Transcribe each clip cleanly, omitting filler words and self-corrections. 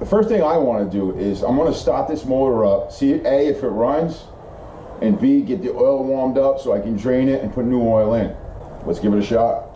The first thing I want to do is I'm going to start this motor up, see A, if it runs, and B, get the oil warmed up so I can drain it and put new oil in. Let's give it a shot.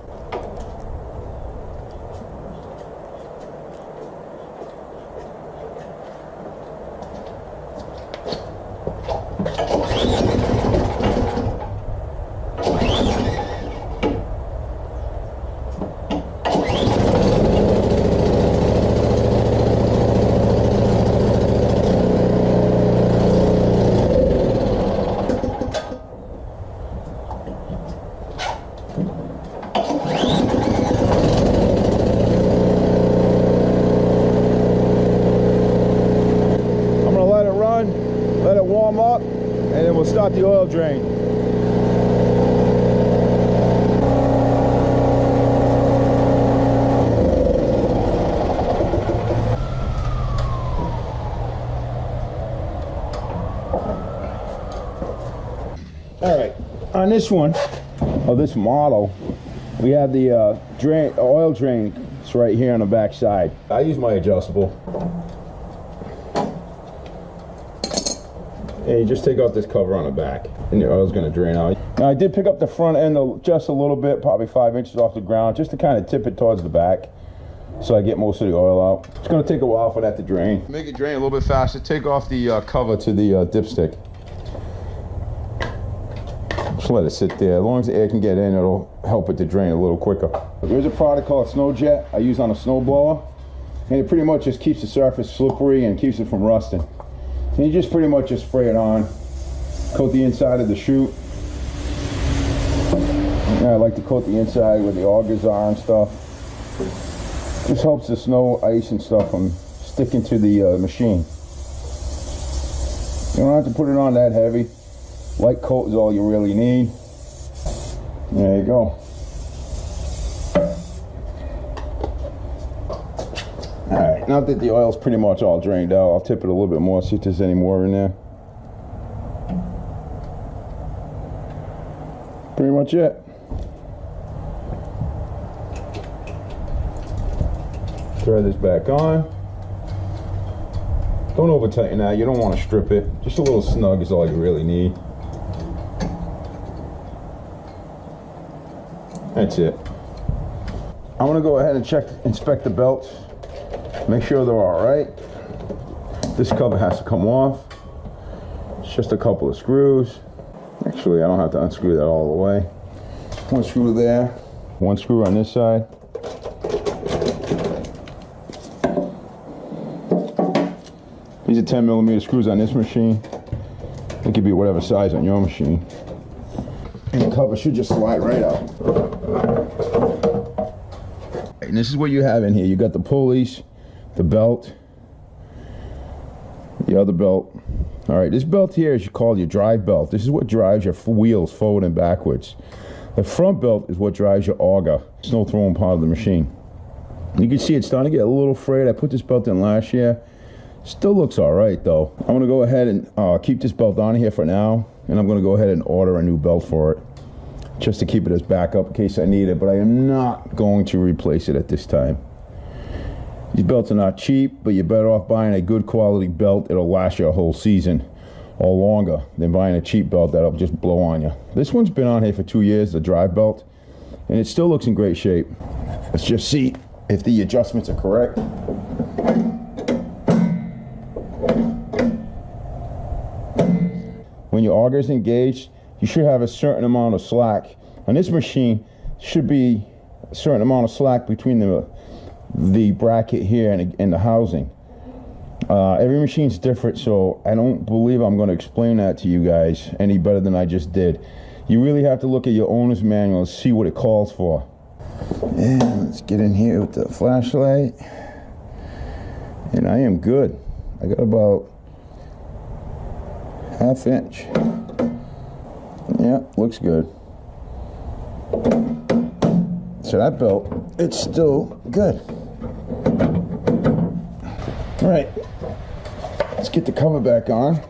Let it warm up, and then we'll start the oil drain. All right, on this one, of this model, we have the oil drain. It's right here on the back side. I use my adjustable. And you just take off this cover on the back, and your oil's gonna drain out. Now I did pick up the front end just a little bit, probably 5 inches off the ground, just to kind of tip it towards the back, so I get most of the oil out. It's gonna take a while for that to drain. Make it drain a little bit faster, take off the cover to the dipstick. Just let it sit there. As long as the air can get in, it'll help it to drain a little quicker. There's a product called Snow Jet I use on a snowblower, and it pretty much just keeps the surface slippery and keeps it from rusting. And you just pretty much just spray it on, coat the inside of the chute. Yeah, I like to coat the inside where the augers are and stuff. Just helps the snow, ice and stuff from sticking to the machine. You don't have to put it on that heavy. Light coat is all you really need. There you go. Alright, now that the oil's pretty much all drained out, I'll tip it a little bit more, see if there's any more in there. Pretty much it. Thread this back on. Don't over tighten that, you don't want to strip it. Just a little snug is all you really need. That's it. I want to go ahead and inspect the belts. Make sure they're all right. This cover has to come off. It's just a couple of screws. Actually, I don't have to unscrew that all the way. One screw there, one screw on this side. These are 10mm screws on this machine. It could be whatever size on your machine. And the cover should just slide right out. And this is what you have in here. You got the pulleys, the belt, the other belt. All right, this belt here is called your drive belt. This is what drives your wheels forward and backwards. The front belt is what drives your auger, snow throwing part of the machine. You can see it's starting to get a little frayed. I put this belt in last year. Still looks all right though. I'm gonna go ahead and keep this belt on here for now, and I'm gonna go ahead and order a new belt for it, just to keep it as backup in case I need it, but I am not going to replace it at this time. These belts are not cheap, but you're better off buying a good quality belt. It'll last you a whole season or longer than buying a cheap belt that'll just blow on you. This one's been on here for 2 years, the drive belt, and it still looks in great shape. Let's just see if the adjustments are correct. When your auger is engaged, you should have a certain amount of slack. On this machine, should be a certain amount of slack between the bracket here and the housing. Every machine's different, so I don't believe I'm going to explain that to you guys any better than I just did. You really have to look at your owner's manual and see what it calls for. And let's get in here with the flashlight. And I am good. I got about ½ inch. Yeah, looks good. So that belt, it's still good. All right, let's get the cover back on.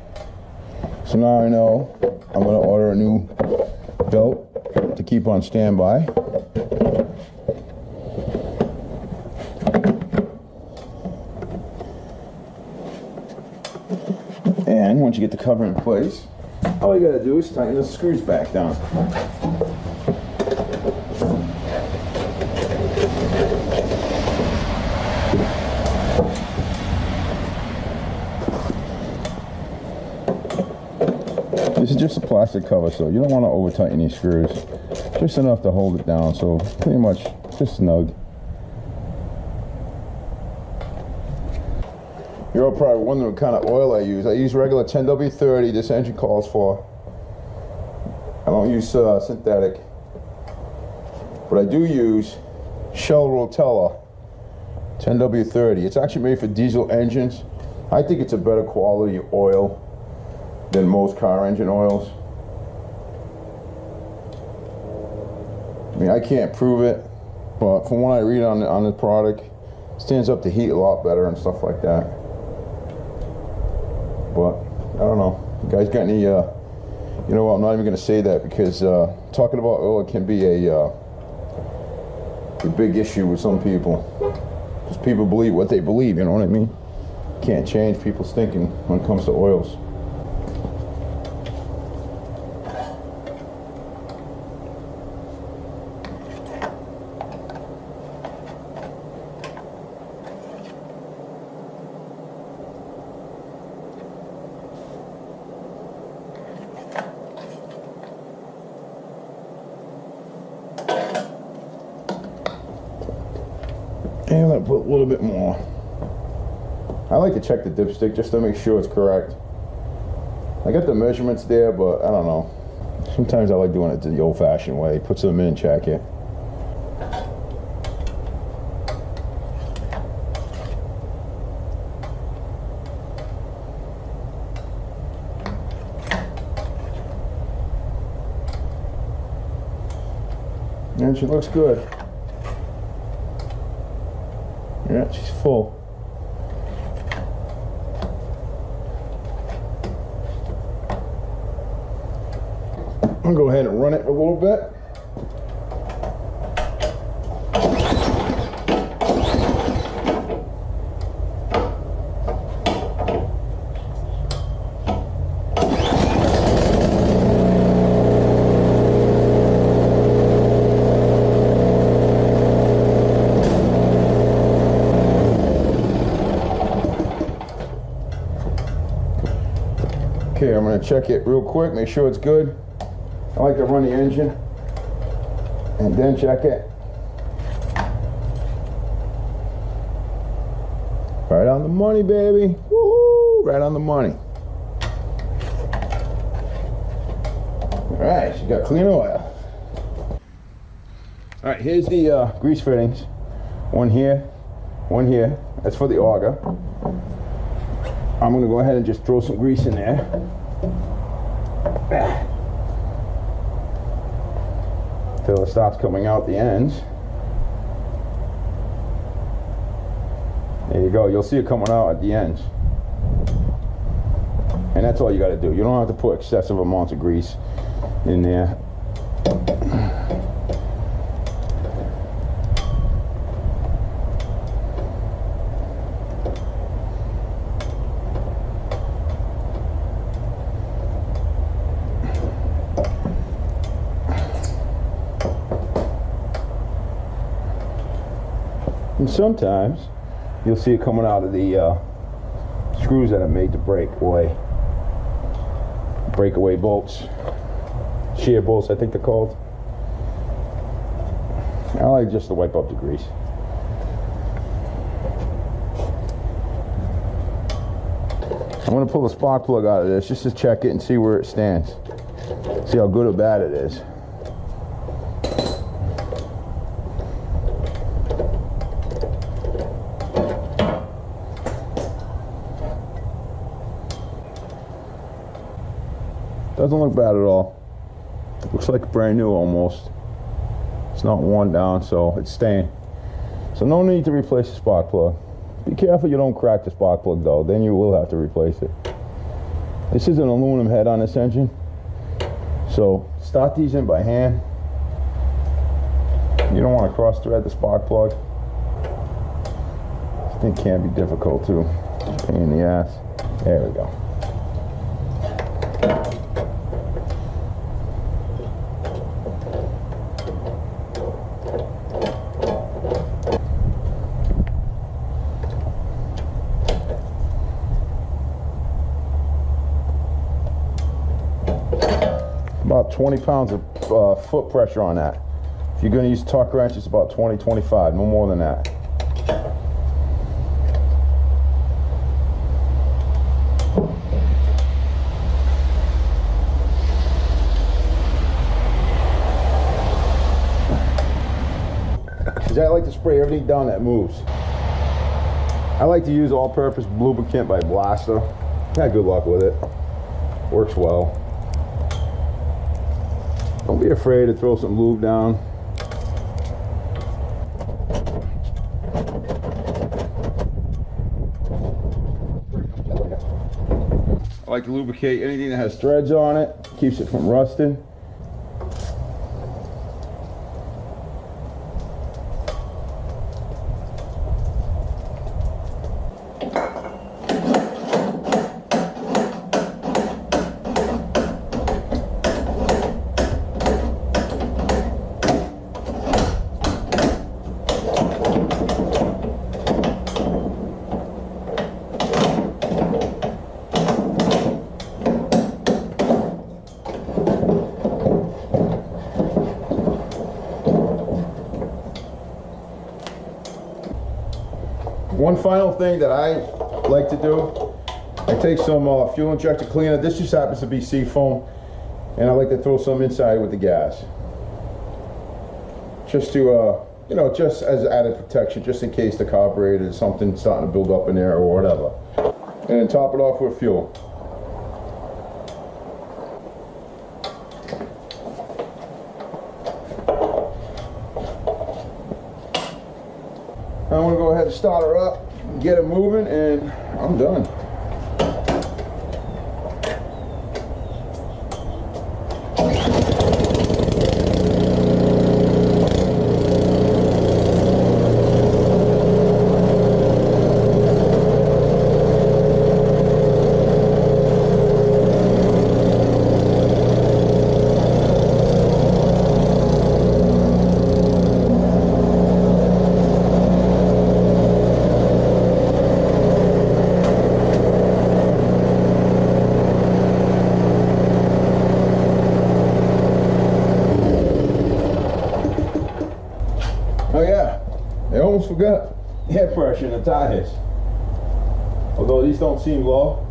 So now I know I'm gonna order a new belt to keep on standby. once you get the cover in place, all you gotta do is tighten the screws back down. This is just a plastic cover, so you don't want to over tighten these screws. Just enough to hold it down, so pretty much just snug. You're all probably wondering what kind of oil I use. I use regular 10W30, this engine calls for. I don't use synthetic. But I do use Shell Rotella 10W30. It's actually made for diesel engines. I think it's a better quality oil than most car engine oils. I mean, I can't prove it, but from what I read on the product, it stands up to heat a lot better and stuff like that. But I don't know. You guys got any? You know what? I'm not even going to say that because talking about oil can be a big issue with some people. Because people believe what they believe. You know what I mean? Can't change people's thinking when it comes to oils. And I put a little bit more. I like to check the dipstick just to make sure it's correct. I got the measurements there, but I don't know. Sometimes I like doing it the old-fashioned way. Put some in, check it. And she looks good. Yeah, she's full. I'm gonna go ahead and run it a little bit. Okay, I'm going to check it real quick, make sure it's good. I like to run the engine and then check it. Right on the money, baby. Woo! Right on the money. All right, she got clean oil. All right, here's the grease fittings. One here, one here. That's for the auger. I'm going to go ahead and just throw some grease in there. Till it starts coming out the ends. There you go. You'll see it coming out at the ends. And that's all you got to do. You don't have to put excessive amounts of grease in there. And sometimes you'll see it coming out of the screws that are made to breakaway bolts, shear bolts I think they're called. I like just to wipe up the grease. I'm going to pull the spark plug out of this just to check it and see where it stands, see how good or bad it is. Doesn't look bad at all. Looks like brand new almost. It's not worn down, so it's staying. So no need to replace the spark plug. Be careful you don't crack the spark plug though, then you will have to replace it. This is an aluminum head on this engine. So start these in by hand. You don't want to cross thread the spark plug. This thing can be difficult too. Pain in the ass. There we go. 20 pounds of foot pressure on that. If you're going to use a torque wrench, it's about 20, 25, no more than that. Because I like to spray everything down that moves. I like to use all-purpose lubricant by Blaster. I had good luck with it. Works well. Don't be afraid to throw some lube down. I like to lubricate anything that has threads on it. Keeps it from rusting. One final thing that I like to do, I take some fuel injector cleaner. This just happens to be seafoam, and I like to throw some inside with the gas, just to you know, just as added protection, just in case the carburetor is something starting to build up in there or whatever. And then top it off with fuel. I'm gonna go ahead and start her up, get it moving, and I'm done. Oh yeah, I almost forgot air pressure in the tires. Although these don't seem low,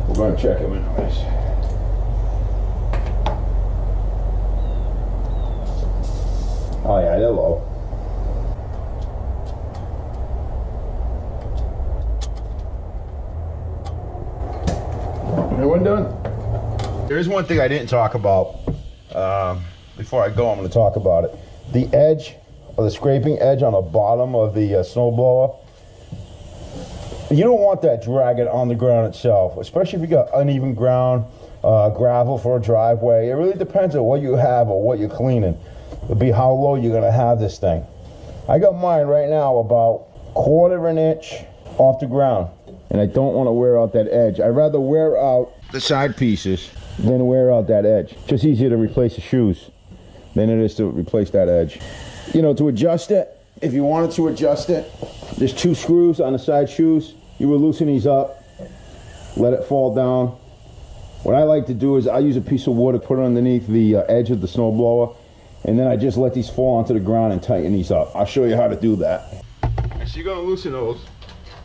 we're going to check them anyways. Oh yeah, they're low. And we're done. There is one thing I didn't talk about. Before I go, I'm going to talk about it. The edge, or the scraping edge on the bottom of the snowblower, you don't want that dragging on the ground itself, especially if you got uneven ground, gravel for a driveway. It really depends on what you have or what you're cleaning. It'll be how low you're going to have this thing. I got mine right now about 1/4 inch off the ground, and I don't want to wear out that edge. I'd rather wear out the side pieces than wear out that edge. Just easier to replace the shoes than it is to replace that edge. You know, to adjust it, if you wanted to adjust it, there's 2 screws on the side shoes. You would loosen these up, let it fall down. What I like to do is I use a piece of wood to put it underneath the edge of the snowblower, and then I just let these fall onto the ground and tighten these up. I'll show you how to do that. So you're gonna loosen those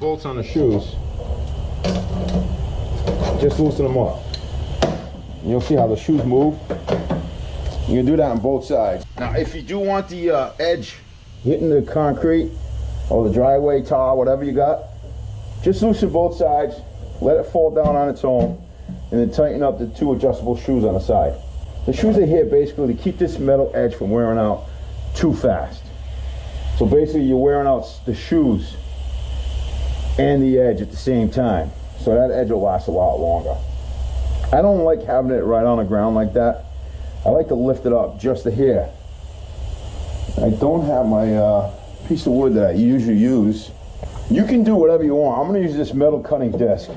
bolts on the shoes. Just loosen them up. And you'll see how the shoes move. You can do that on both sides. Now, if you do want the edge hitting the concrete or the driveway tar, whatever you got, just loosen both sides, let it fall down on its own, and then tighten up the 2 adjustable shoes on the side. The shoes are here basically to keep this metal edge from wearing out too fast. So basically you're wearing out the shoes and the edge at the same time. So that edge will last a lot longer. I don't like having it right on the ground like that. I like to lift it up just to here. I don't have my piece of wood that I usually use. You can do whatever you want. I'm going to use this metal cutting disc.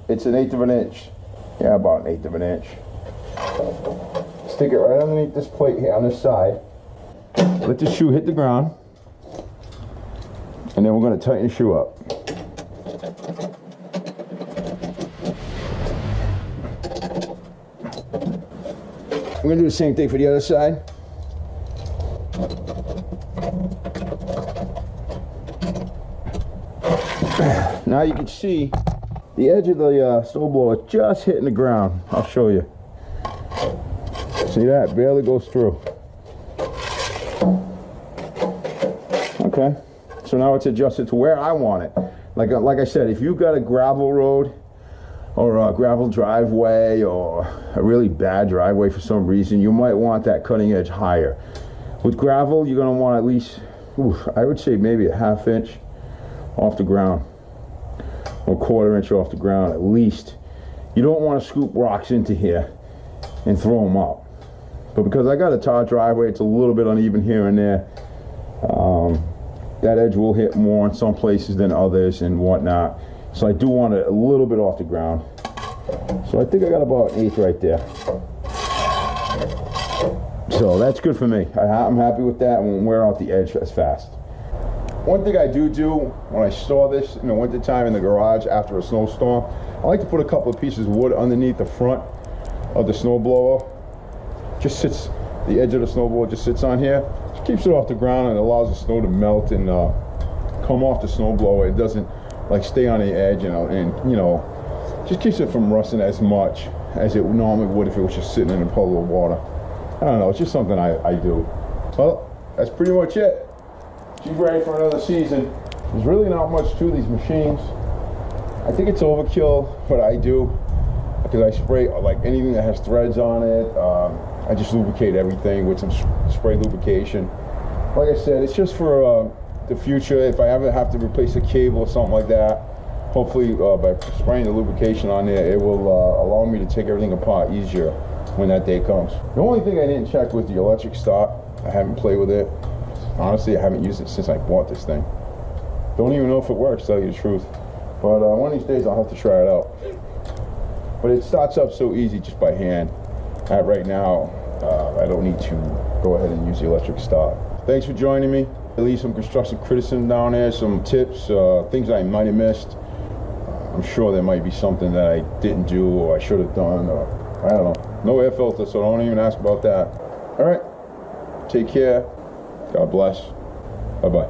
It's 1/8 inch. Yeah, about 1/8 inch. Stick it right underneath this plate here on this side. Let the shoe hit the ground. And then we're going to tighten the shoe up. We're gonna do the same thing for the other side. Now you can see the edge of the snowblower just hitting the ground. I'll show you. See that? Barely goes through. Okay. So now it's adjusted to where I want it. Like I said, if you've got a gravel road or a gravel driveway or a really bad driveway for some reason, you might want that cutting edge higher. With gravel, you're going to want at least, I would say maybe a ½ inch off the ground, or ¼ inch off the ground at least. You don't want to scoop rocks into here and throw them out. But because I got a tar driveway, it's a little bit uneven here and there. That edge will hit more in some places than others and whatnot. So I do want it a little bit off the ground. So I think I got about 1/8 right there. So that's good for me. I'm happy with that. I won't wear out the edge as fast. One thing I do when I store this in the wintertime in the garage after a snowstorm, I like to put a couple of pieces of wood underneath the front of the snowblower. Just sits, the edge of the snowblower just sits on here. Just keeps it off the ground and allows the snow to melt and come off the snowblower. It doesn't like stay on the edge, and you know, just keeps it from rusting as much as it normally would if it was just sitting in a puddle of water. I don't know, it's just something I do. Well, that's pretty much it. She's ready for another season. There's really not much to these machines. I think it's overkill what I do, because I spray like anything that has threads on it. I just lubricate everything with some spray lubrication. Like I said, it's just for the future. If I ever have to replace a cable or something like that, hopefully by spraying the lubrication on there, it will allow me to take everything apart easier when that day comes. The only thing I didn't check was the electric start. I haven't played with it. Honestly, I haven't used it since I bought this thing. Don't even know if it works, to tell you the truth. But one of these days I'll have to try it out. But it starts up so easy just by hand. Right now, I don't need to go ahead and use the electric start. Thanks for joining me. Leave some constructive criticism down there, some tips, things I might have missed. I'm sure there might be something that I didn't do or I should have done, or I don't know. No air filter, so don't even ask about that. All right, take care. God bless. Bye-bye.